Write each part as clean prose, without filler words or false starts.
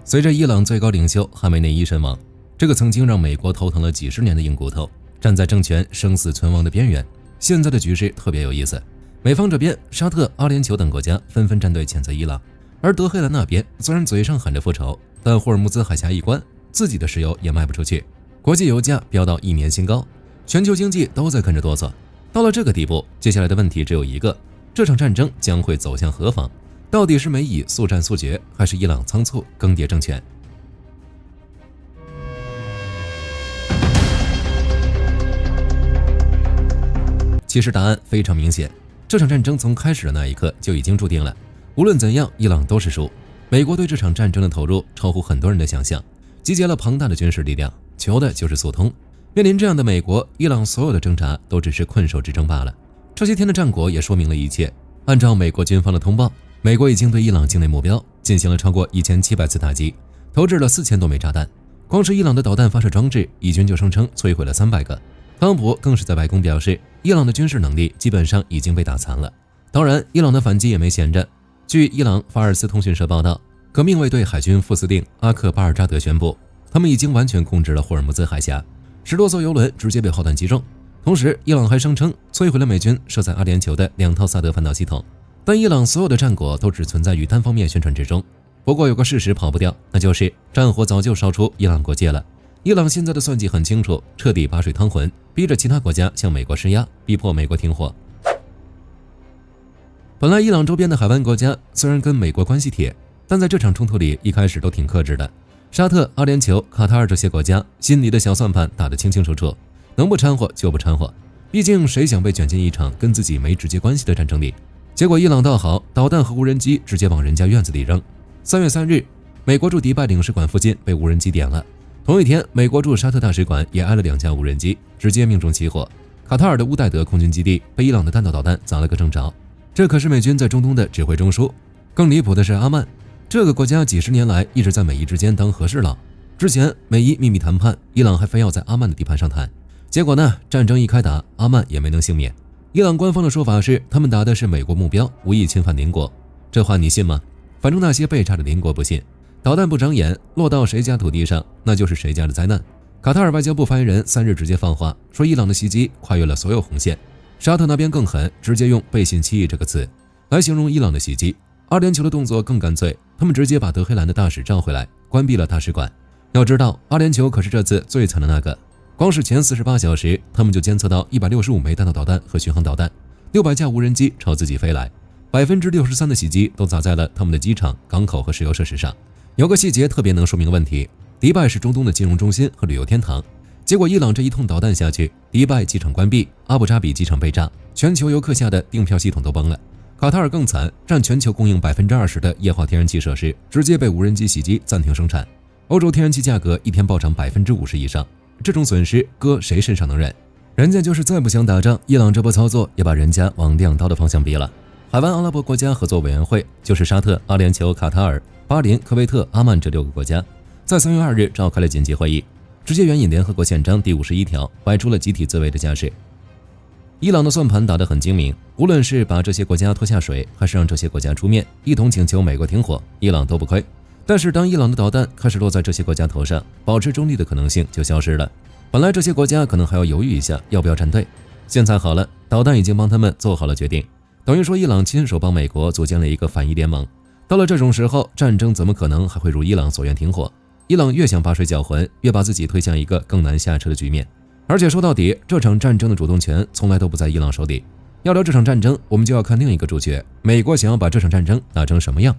随着伊朗最高领袖哈梅内伊身亡，这个曾经让美国头疼了几十年的硬骨头，站在政权生死存亡的边缘。现在的局势特别有意思，美方这边沙特、阿联酋等国家纷纷站队谴责伊朗，而德黑兰那边虽然嘴上喊着复仇，但霍尔木兹海峡一关，自己的石油也卖不出去，国际油价飙到1年新高，全球经济都在跟着哆嗦。到了这个地步，接下来的问题只有一个：这场战争将会走向何方？到底是美以速战速决，还是伊朗仓促更迭政权？其实答案非常明显，这场战争从开始的那一刻就已经注定了。无论怎样，伊朗都是输。美国对这场战争的投入超乎很多人的想象，集结了庞大的军事力量，求的就是速通。面临这样的美国，伊朗所有的挣扎都只是困兽之争罢了。这些天的战果也说明了一切。按照美国军方的通报，美国已经对伊朗境内目标进行了超过1700次打击，投掷了4000多枚炸弹。光是伊朗的导弹发射装置，以军就声称摧毁了300个。特朗普更是在白宫表示，伊朗的军事能力基本上已经被打残了。当然，伊朗的反击也没闲着。据伊朗法尔斯通讯社报道，革命卫队海军副司令阿克巴尔扎德宣布，他们已经完全控制了霍尔木兹海峡，10多艘油轮直接被炮弹击中。同时，伊朗还声称摧毁了美军设在阿联酋的2套萨德反导系统。但伊朗所有的战果都只存在于单方面宣传之中。不过有个事实跑不掉，那就是战火早就烧出伊朗国界了。伊朗现在的算计很清楚，彻底拔水汤浑，逼着其他国家向美国施压，逼迫美国停火。本来伊朗周边的海湾国家虽然跟美国关系铁，但在这场冲突里一开始都挺克制的。沙特、阿联酋、卡塔尔这些国家心里的小算盘打得清清楚楚，能不掺和就不掺和，毕竟谁想被卷进一场跟自己没直接关系的战争里？结果伊朗倒好，导弹和无人机直接往人家院子里扔。3月3日，美国驻迪拜领事馆附近被无人机点了。同一天，美国驻沙特大使馆也挨了2架无人机，直接命中起火。卡塔尔的乌代德空军基地被伊朗的弹道导弹砸了个正着，这可是美军在中东的指挥中枢。更离谱的是阿曼，这个国家几十年来一直在美伊之间当和事佬。之前美伊秘密谈判，伊朗还非要在阿曼的地盘上谈，结果呢，战争一开打，阿曼也没能幸免。伊朗官方的说法是，他们打的是美国目标，无意侵犯邻国。这话你信吗？反正那些被炸的邻国不信。导弹不长眼，落到谁家土地上，那就是谁家的灾难。卡塔尔外交部发言人3日直接放话，说伊朗的袭击跨越了所有红线。沙特那边更狠，直接用背信弃义这个词来形容伊朗的袭击。阿联酋的动作更干脆，他们直接把德黑兰的大使召回来，关闭了大使馆。要知道，阿联酋可是这次最惨的那个。光是前48小时，他们就监测到165枚弹道导弹和巡航导弹，600架无人机朝自己飞来，63%的袭击都砸在了他们的机场、港口和石油设施上。有个细节特别能说明问题，迪拜是中东的金融中心和旅游天堂，结果伊朗这一通导弹下去，迪拜机场关闭，阿布扎比机场被炸，全球游客下的订票系统都崩了。卡塔尔更惨，占全球供应20%的液化天然气设施直接被无人机袭击暂停生产。欧洲天然气价格一天暴涨50%以上，这种损失搁谁身上能忍？人家就是再不想打仗，伊朗这波操作也把人家往亮刀的方向逼了。海湾阿拉伯国家合作委员会就是沙特、阿联酋、卡塔尔、巴林、科威特、阿曼这6个国家，在3月2日召开了紧急会议，直接援引联合国宪章第51条，摆出了集体自卫的架势。伊朗的算盘打得很精明，无论是把这些国家拖下水，还是让这些国家出面一同请求美国停火，伊朗都不亏。但是当伊朗的导弹开始落在这些国家头上，保持中立的可能性就消失了。本来这些国家可能还要犹豫一下要不要站队，现在好了，导弹已经帮他们做好了决定，等于说伊朗亲手帮美国组建了一个反伊联盟。到了这种时候，战争怎么可能还会如伊朗所愿停火？伊朗越想拔水搅浑，越把自己推向一个更难下车的局面。而且说到底，这场战争的主动权从来都不在伊朗手里。要聊这场战争，我们就要看另一个主角，美国想要把这场战争打成什么样。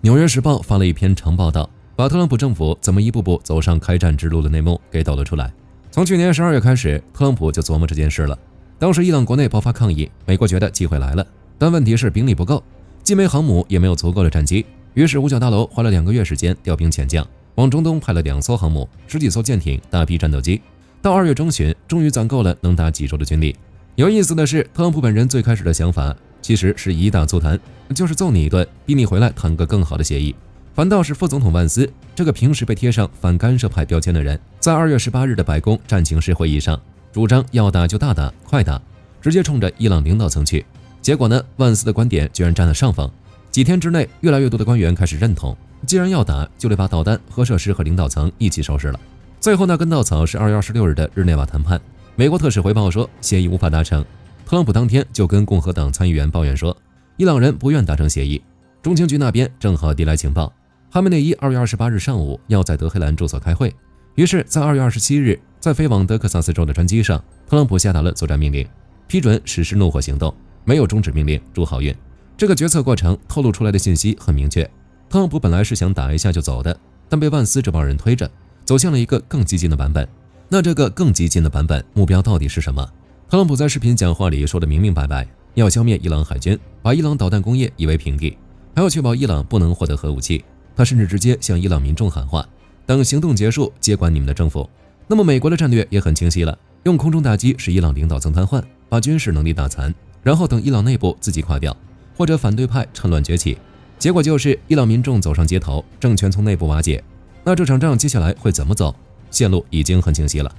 纽约时报发了一篇长报道，把特朗普政府怎么一步步走上开战之路的内幕给抖了出来。从去年12月开始，特朗普就琢磨这件事了。当时伊朗国内爆发抗议，美国觉得机会来了，但问题是兵力不够，既没航母也没有足够的战机，于是五角大楼花了2个月时间调兵遣将，往中东派了2艘航母、10几艘舰艇、大批战斗机。到2月中旬，终于攒够了能打几周的军力。有意思的是，特朗普本人最开始的想法其实是以打促谈，就是揍你一顿，逼你回来谈个更好的协议。反倒是副总统万斯这个平时被贴上反干涉派标签的人，在2月18日的白宫战情室会议上，主张要打就大打，快打，直接冲着伊朗领导层去。结果呢，万斯的观点居然占了上风。几天之内，越来越多的官员开始认同，既然要打，就得把导弹、核设施和领导层一起收拾了。最后那根稻草是2月26日的日内瓦谈判。美国特使回报说，协议无法达成。特朗普当天就跟共和党参议员抱怨说，伊朗人不愿达成协议。中情局那边正好递来情报，哈梅内伊2月28日上午要在德黑兰住所开会。于是，在2月27日，在飞往德克萨斯州的专机上，特朗普下达了作战命令，批准实施怒火行动，没有终止命令，祝好运。这个决策过程透露出来的信息很明确，特朗普本来是想打一下就走的，但被万斯这帮人推着，走向了一个更激进的版本。那这个更激进的版本目标到底是什么？特朗普在视频讲话里说得明明白白，要消灭伊朗海军，把伊朗导弹工业夷为平地，还要确保伊朗不能获得核武器。他甚至直接向伊朗民众喊话，等行动结束，接管你们的政府。那么美国的战略也很清晰了，用空中打击使伊朗领导层瘫痪，把军事能力打残，然后等伊朗内部自己垮掉，或者反对派趁乱崛起。结果就是伊朗民众走上街头，政权从内部瓦解。那这场仗接下来会怎么走？线路已经很清晰了。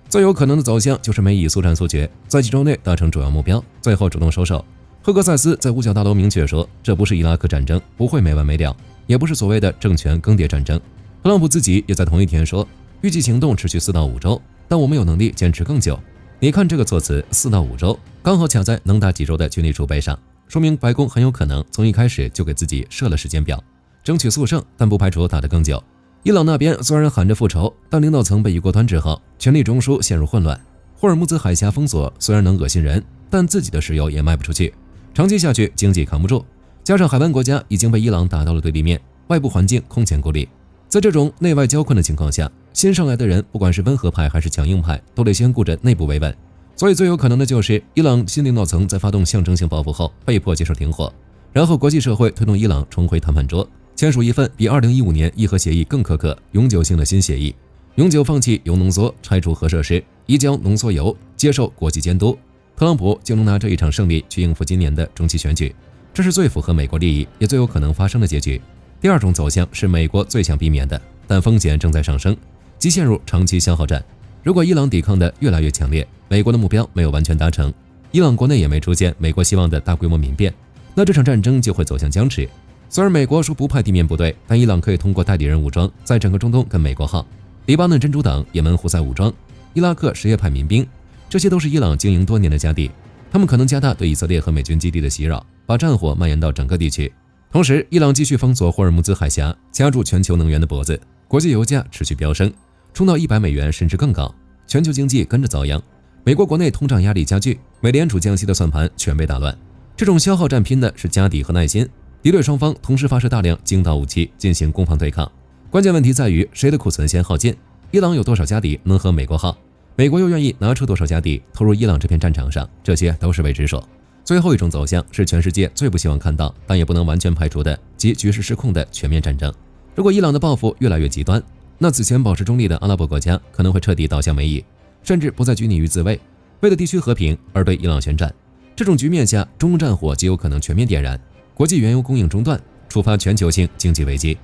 最有可能的走向就是美以速战速决，在几周内达成主要目标，最后主动收手。赫格塞斯在五角大楼明确说，这不是伊拉克战争，不会没完没了，也不是所谓的政权更迭战争。特朗普自己也在同一天说，预计行动持续4到5周，但我们有能力坚持更久。你看这个措辞，4到5周，刚好卡在能打几周的军力储备上，说明白宫很有可能从一开始就给自己设了时间表，争取速胜，但不排除打得更久。伊朗那边虽然喊着复仇，但领导层被一锅端之后，权力中枢陷入混乱。霍尔木兹海峡封锁虽然能恶心人，但自己的石油也卖不出去，长期下去经济扛不住。加上海湾国家已经被伊朗打到了对立面，外部环境空前孤立。在这种内外交困的情况下，新上来的人不管是温和派还是强硬派，都得先顾着内部维稳。所以最有可能的就是伊朗新领导层在发动象征性报复后被迫接受停火，然后国际社会推动伊朗重回谈判桌，签署一份比2015年伊核协议更苛刻、永久性的新协议，永久放弃铀浓缩，拆除核设施，移交浓缩铀，接受国际监督。特朗普就能拿这一场胜利去应付今年的中期选举，这是最符合美国利益，也最有可能发生的结局。第二种走向是美国最想避免的，但风险正在上升，即陷入长期消耗战。如果伊朗抵抗的越来越强烈，美国的目标没有完全达成，伊朗国内也没出现美国希望的大规模民变，那这场战争就会走向僵持。虽然美国说不派地面部队，但伊朗可以通过代理人武装在整个中东跟美国耗。黎巴嫩真主党、也门胡塞武装、伊拉克什叶派民兵，这些都是伊朗经营多年的家地，他们可能加大对以色列和美军基地的袭扰，把战火蔓延到整个地区。同时，伊朗继续封锁霍尔木兹海峡，掐住全球能源的脖子，国际油价持续飙升，冲到100美元甚至更高，全球经济跟着遭殃。美国国内通胀压力加剧，美联储降息的算盘全被打乱。这种消耗战拼的是家底和耐心，敌对双方同时发射大量精导武器进行攻防对抗。关键问题在于谁的库存先耗尽，伊朗有多少家底能和美国耗，美国又愿意拿出多少家底投入伊朗这片战场上，这些都是未知数。最后一种走向是全世界最不希望看到，但也不能完全排除的，即局势失控的全面战争。如果伊朗的报复越来越极端，那此前保持中立的阿拉伯国家可能会彻底倒向美以，甚至不再拘泥于自卫，为了地区和平而对伊朗宣战。这种局面下，中东战火极有可能全面点燃，国际原油供应中断，触发全球性经济危机。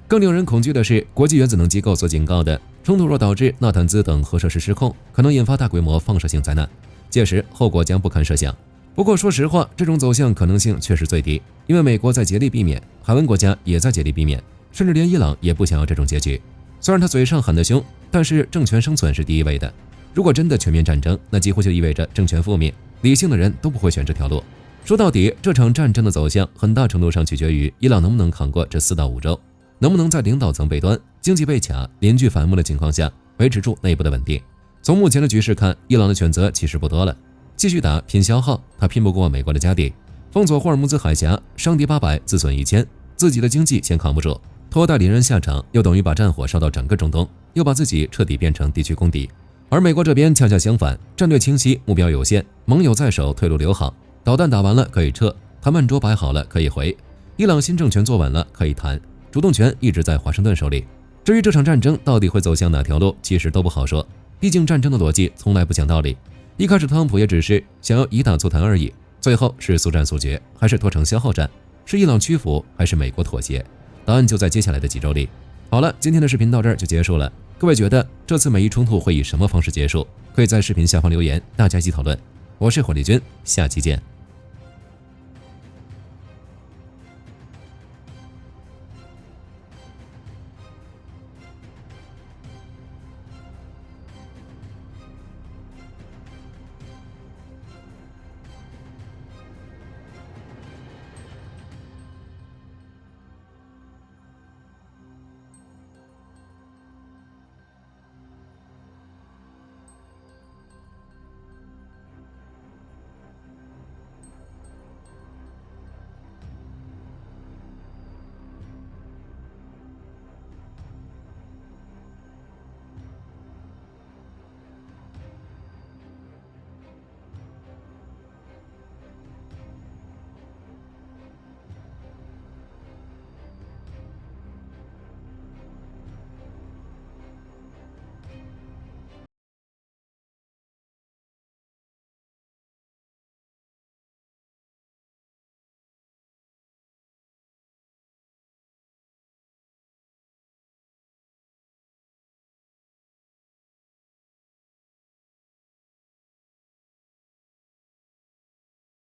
更令人恐惧的是，国际原子能机构所警告的，冲突若导致纳坦兹等核设施失控，可能引发大规模放射性灾难，届时后果将不堪设想。不过说实话，这种走向可能性确实最低，因为美国在竭力避免，海湾国家也在竭力避免，甚至连伊朗也不想要这种结局。虽然他嘴上喊得凶，但是政权生存是第一位的。如果真的全面战争，那几乎就意味着政权覆灭，理性的人都不会选这条路。说到底，这场战争的走向很大程度上取决于伊朗能不能扛过这4到5周，能不能在领导层被端、经济被卡、邻居反目的情况下维持住内部的稳定。从目前的局势看，伊朗的选择其实不多了，继续打拼消耗，他拼不过美国的家底，封锁霍尔木兹海峡，伤敌800，自损1000，自己的经济先扛不住，拖代理人下场，又等于把战火烧到整个中东，又把自己彻底变成地区公敌。而美国这边恰恰相反，战略清晰，目标有限，盟友在手，退路留好，导弹打完了可以撤，谈判桌摆好了可以回，伊朗新政权做稳了可以谈，主动权一直在华盛顿手里。至于这场战争到底会走向哪条路，其实都不好说，毕竟战争的逻辑从来不讲道理。一开始特朗普也只是想要以打促谈而已，最后是速战速决，还是拖成消耗战？是伊朗屈服，还是美国妥协？答案就在接下来的几周里。好了，今天的视频到这儿就结束了。各位觉得这次美伊冲突会以什么方式结束？可以在视频下方留言，大家一起讨论。我是火力军，下期见。